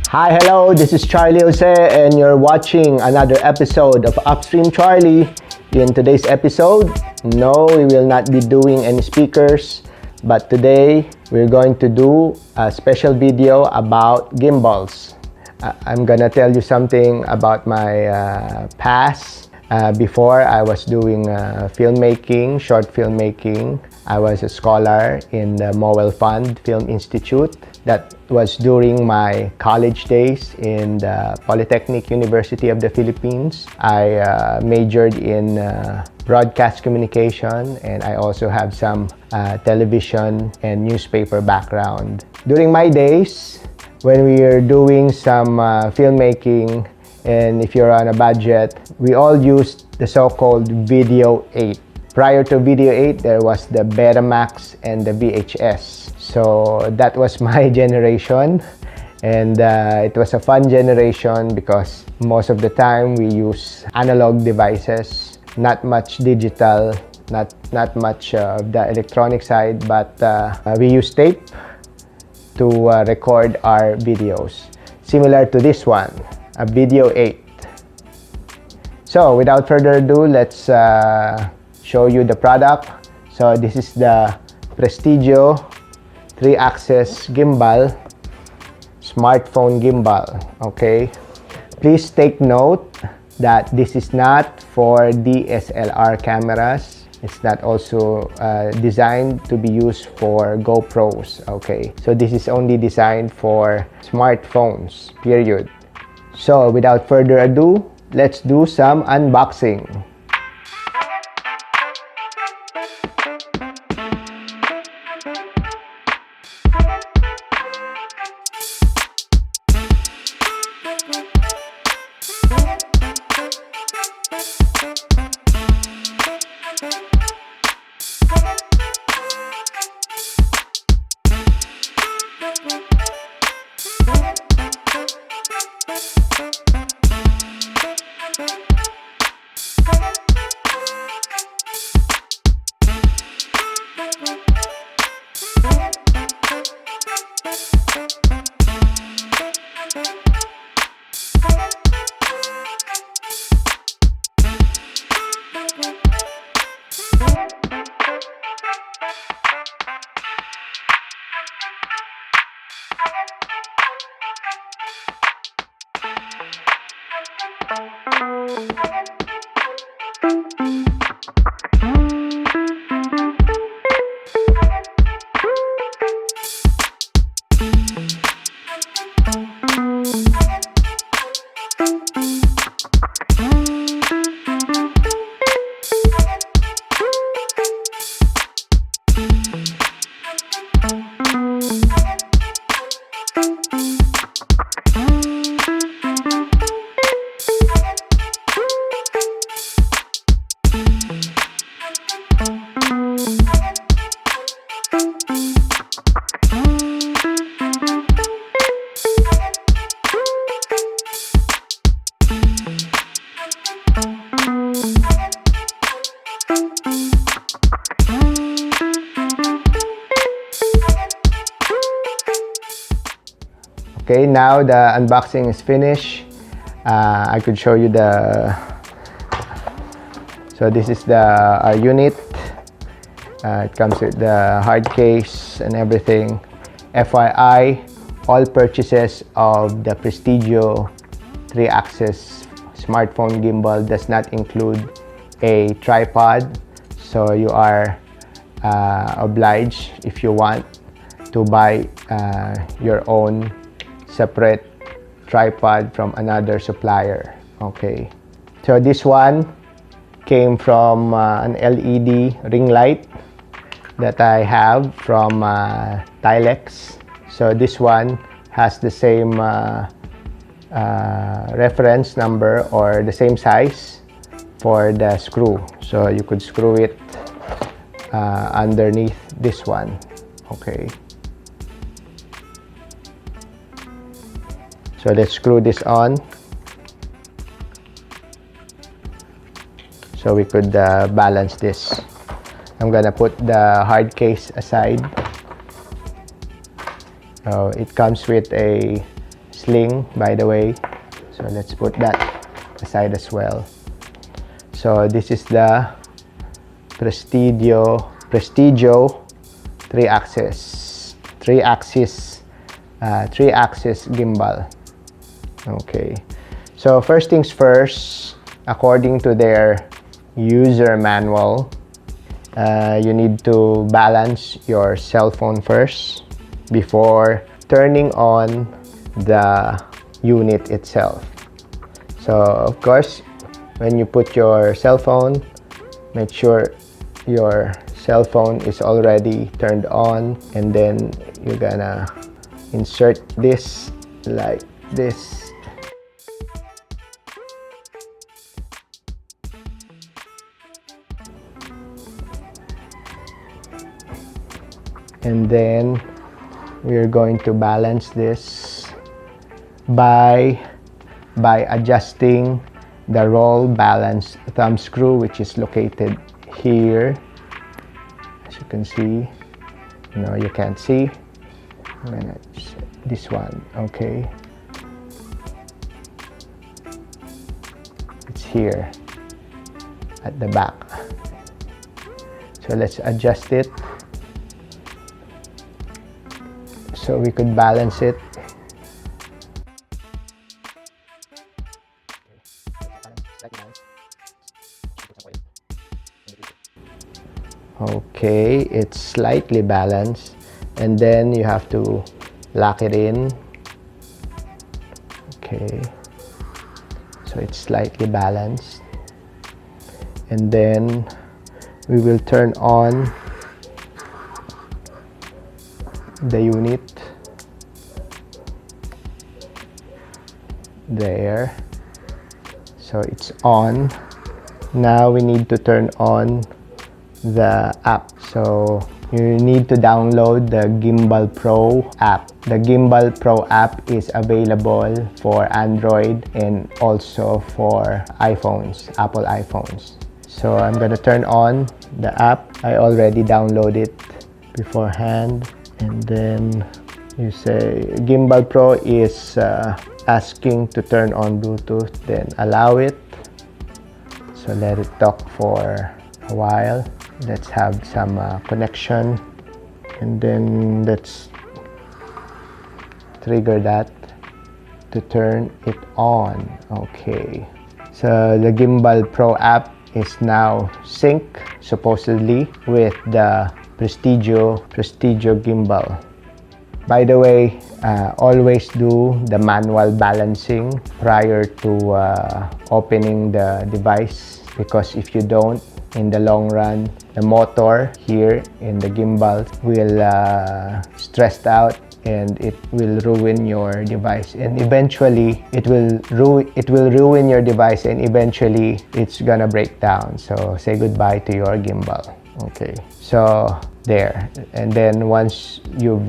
Hi, hello, this is Charlie Jose and you're watching another episode of UpStreamCharlie. In today's episode, no, we will not be doing any speakers, but today we're going to do a special video about gimbals. I'm gonna tell you something about my past. Before I was doing filmmaking, short filmmaking. I was a scholar in the Mowell Fund Film Institute. That was during my college days in the Polytechnic University of the Philippines. I majored in broadcast communication, and I also have some television and newspaper background. During my days, when we were doing some filmmaking, and if you're on a budget, we all used the so-called Video 8. Prior to Video 8, there was the Betamax and the VHS. So that was my generation, and it was a fun generation because most of the time we use analog devices, not much digital, not much of the electronic side, but we use tape to record our videos, similar to this one, a Video 8. So without further ado, let's show you the product. So this is the Prestigio 3-axis gimbal, smartphone gimbal. Okay, please take note that this is not for DSLR cameras. It's not also designed to be used for GoPros. Okay, so this is only designed for smartphones, period. So without further ado, let's do some unboxing. Okay, now the unboxing is finished. I could show you so this is our unit. It comes with the hard case and everything. FYI, all purchases of the Prestigio 3-axis smartphone gimbal does not include a tripod, so you are obliged, if you want, to buy your own separate tripod from another supplier. Okay, so this one came from an LED ring light that I have from Tilex. So this one has the same reference number or the same size for the screw, so you could screw it underneath this one. Okay, so let's screw this on so we could balance this. I'm gonna put the hard case aside. It comes with a sling, by the way. So let's put that aside as well. So this is the Prestigio 3-axis gimbal. Okay, so first things first, according to their user manual, you need to balance your cell phone first before turning on the unit itself. So of course, when you put your cell phone, make sure your cell phone is already turned on, and then you're gonna insert this like this. And then we're going to balance this by adjusting the roll balance thumb screw, which is located here. As you can see, no, you can't see. I'm gonna this one. Okay, it's here at the back. So let's adjust it so we could balance it. Okay, it's slightly balanced, and then you have to lock it in. Okay, so it's slightly balanced, and then we will turn on the unit there. So it's on. Now we need to turn on the app. So you need to download the Gimbal Pro app. The Gimbal Pro app is available for Android and also for iPhones, Apple iPhones. So I'm gonna turn on the app. I already downloaded it beforehand, and then you say Gimbal Pro is asking to turn on Bluetooth, then allow it. So let it talk for a while. Let's have some connection, and then let's trigger that to turn it on. Okay, so the Gimbal Pro app is now synced supposedly with the Prestigio gimbal. By the way, always do the manual balancing prior to opening the device, because if you don't, in the long run, the motor here in the gimbal will stress out, and it will ruin your device, and eventually it will ruin your device, and eventually it's gonna break down. So say goodbye to your gimbal. Okay, so there, and then once you've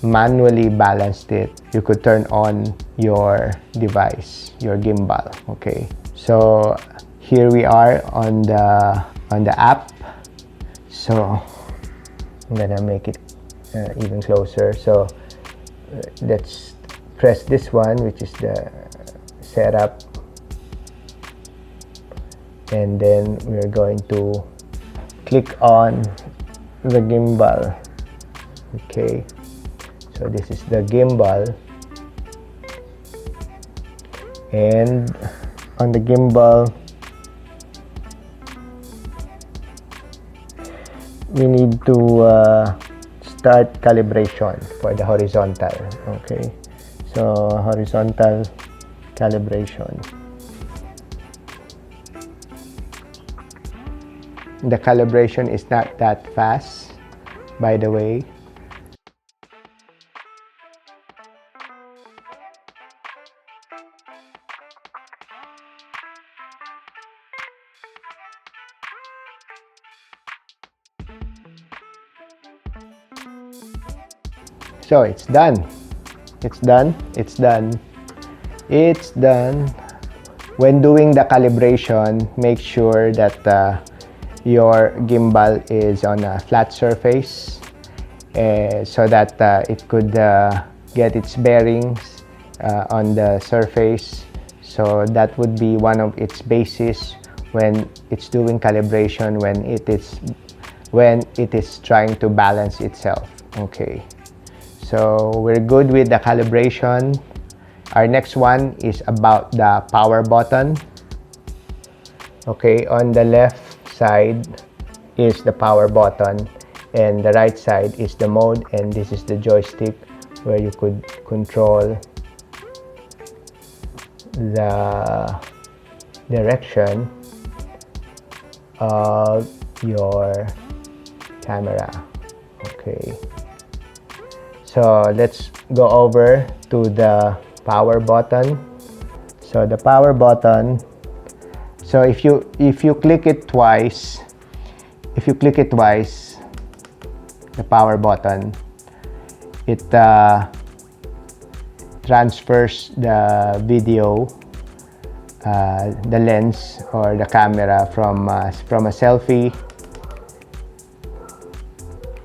manually balanced it, you could turn on your device, your gimbal. Okay, so here we are on the app. So I'm gonna make it even closer. So let's press this one, which is the setup, and then we're going to click on the gimbal. Okay, so this is the gimbal, and on the gimbal we need to start calibration for the horizontal. Okay, so horizontal calibration. The calibration is not that fast, by the way. So it's done. It's done. It's done. It's done. When doing the calibration, make sure that your gimbal is on a flat surface so that it could get its bearings on the surface. So that would be one of its bases when it's doing calibration, when it is trying to balance itself. Okay, so we're good with the calibration. Our next one is about the power button. Okay, on the left side is the power button, and the right side is the mode, and this is the joystick where you could control the direction of your camera. Okay, so let's go over to the power button. So the power button, so if you click it twice, the power button, it transfers the video, the lens or the camera from a selfie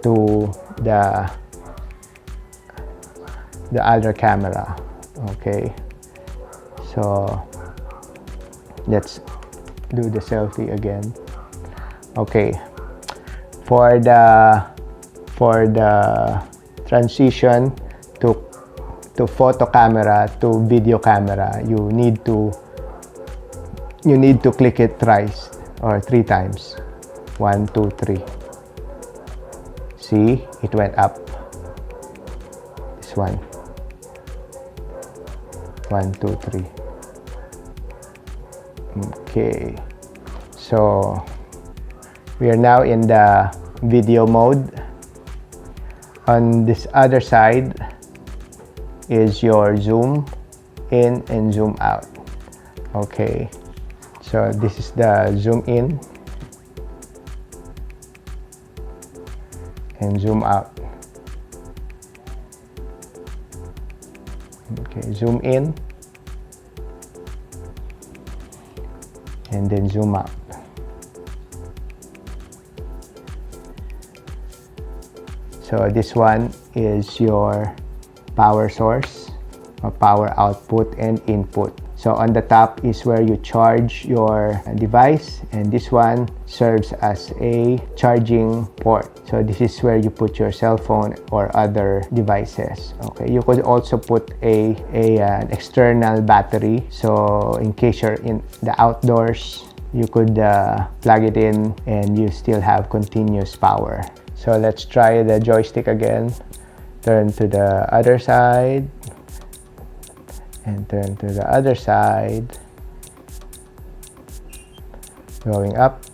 to the other camera. Okay, so let's do the selfie again. Okay, for the transition to photo camera to video camera, you need to click it thrice or 3 times. 1, 2, 3. See, it went up. This one. 1, 2, 3. Okay, so we are now in the video mode. On this other side is your zoom in and zoom out. Okay, so this is the zoom in and zoom out. Okay, zoom in and then zoom out. So this one is your power source or power output and input. So on the top is where you charge your device, and this one serves as a charging port. So this is where you put your cell phone or other devices. Okay, you could also put an external battery. So in case you're in the outdoors, you could plug it in and you still have continuous power. So let's try the joystick again. Turn to the other side and turn to the other side. Going up,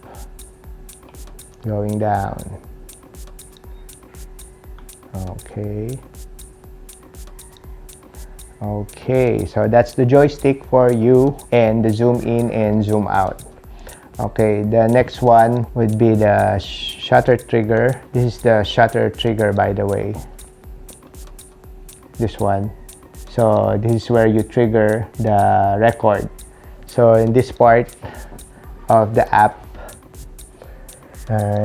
going down. Okay. Okay, so that's the joystick for you and the zoom in and zoom out. Okay, the next one would be the shutter trigger. This is the shutter trigger, by the way. This one. So this is where you trigger the record. So in this part of the app,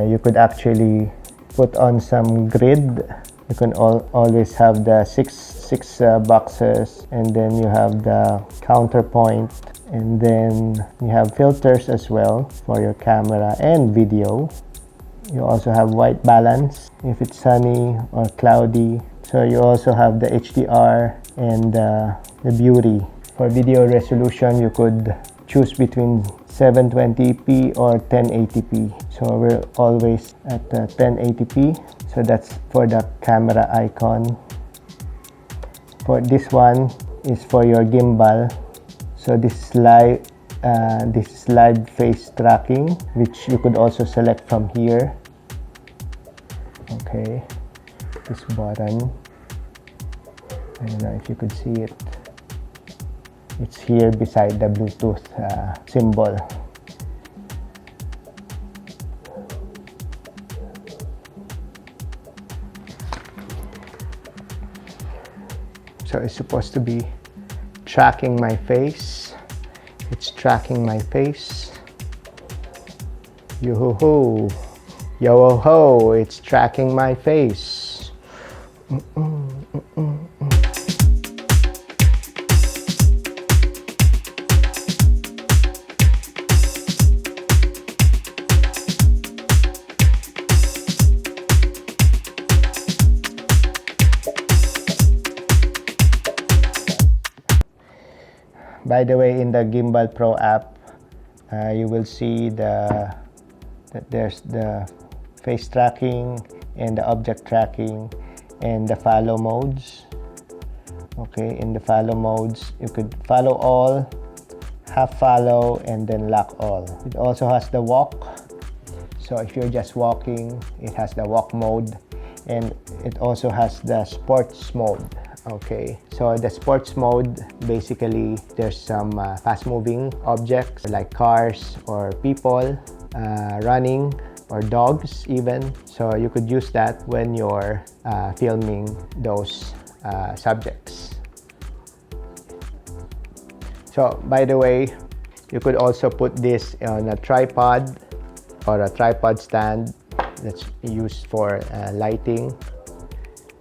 you could actually put on some grid. You can always have the six boxes, and then you have the counterpoint, and then you have filters as well for your camera and video. You also have white balance if it's sunny or cloudy. So you also have the HDR and the beauty. For video resolution, you could choose between 720p or 1080p. So we're always at 1080p. So that's for the camera icon. For this one is for your gimbal. So this is live face tracking, which you could also select from here. Okay, this button. I don't know if you could see it. It's here beside the Bluetooth symbol. So it's supposed to be tracking my face. It's tracking my face. Yo-ho-ho. Yo-ho-ho. It's tracking my face. By the way, in the Gimbal Pro app, you will see that there's the face tracking and the object tracking and the follow modes. Okay, in the follow modes, you could follow all, half follow, and then lock all. It also has the walk. So if you're just walking, it has the walk mode, and it also has the sports mode. Okay, so the sports mode, basically there's some fast moving objects like cars or people, running, or dogs even. So you could use that when you're filming those subjects. So by the way, you could also put this on a tripod or a tripod stand that's used for lighting.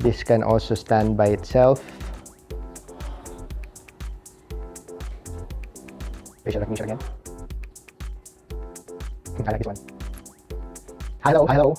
This can also stand by itself. Facial recognition again. I like this one. Hello, hello.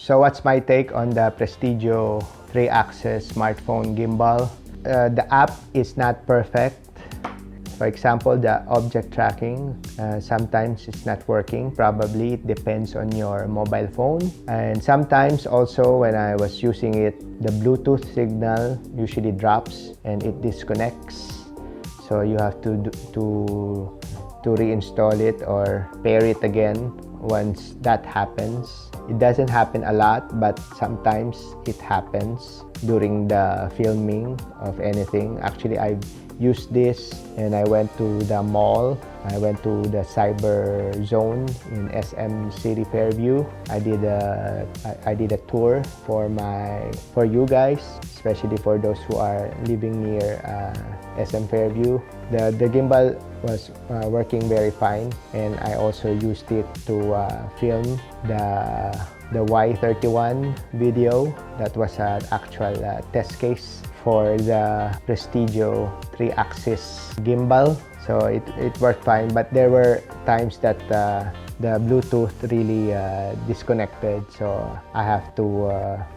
So what's my take on the Prestigio 3-axis smartphone gimbal? The app is not perfect. For example, the object tracking, sometimes it's not working. Probably it depends on your mobile phone. And sometimes also when I was using it, the Bluetooth signal usually drops and it disconnects. So you have to reinstall it or pair it again once that happens. It doesn't happen a lot, but sometimes it happens during the filming of anything. Actually, I've used this and I went to the mall. I went to the cyber zone in SM City Fairview. I did a tour for you guys, especially for those who are living near SM Fairview. The gimbal was working very fine, and I also used it to film the Y31 video. That was an actual test case for the Prestigio 3-axis gimbal. So it worked fine, but there were times that the Bluetooth really disconnected, so I have to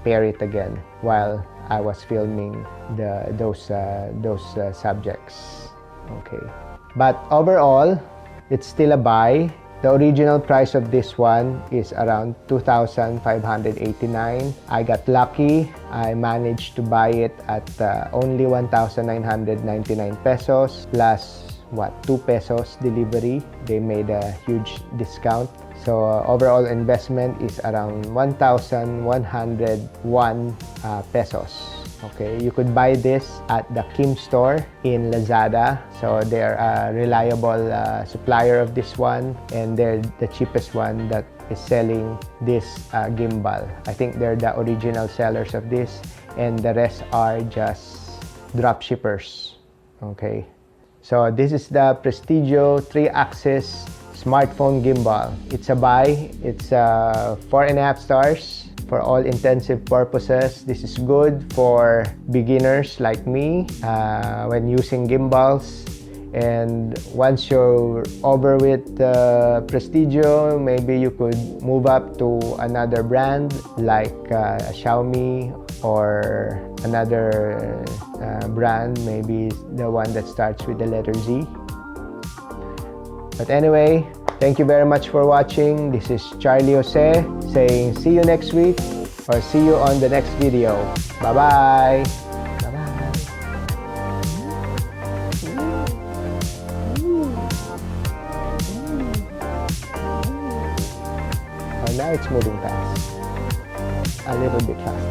pair it again while I was filming those subjects. Okay, but overall, it's still a buy. The original price of this one is around 2,589. I got lucky. I managed to buy it at only 1,999 pesos plus 2 pesos delivery. They made a huge discount. So overall investment is around 1,101 pesos. Okay, you could buy this at the Kim store in Lazada. So they're a reliable supplier of this one, and they're the cheapest one that is selling this gimbal. I think they're the original sellers of this, and the rest are just drop shippers. Okay, so this is the Prestigio 3-axis smartphone gimbal. It's a buy. It's 4.5 stars. For all intensive purposes, this is good for beginners like me when using gimbals. And once you're over with Prestigio, maybe you could move up to another brand like Xiaomi or another brand, maybe the one that starts with the letter Z. But anyway, thank you very much for watching. This is Charlie Jose saying see you next week or see you on the next video. Bye-bye. Bye-bye. Oh, now it's moving fast. A little bit faster.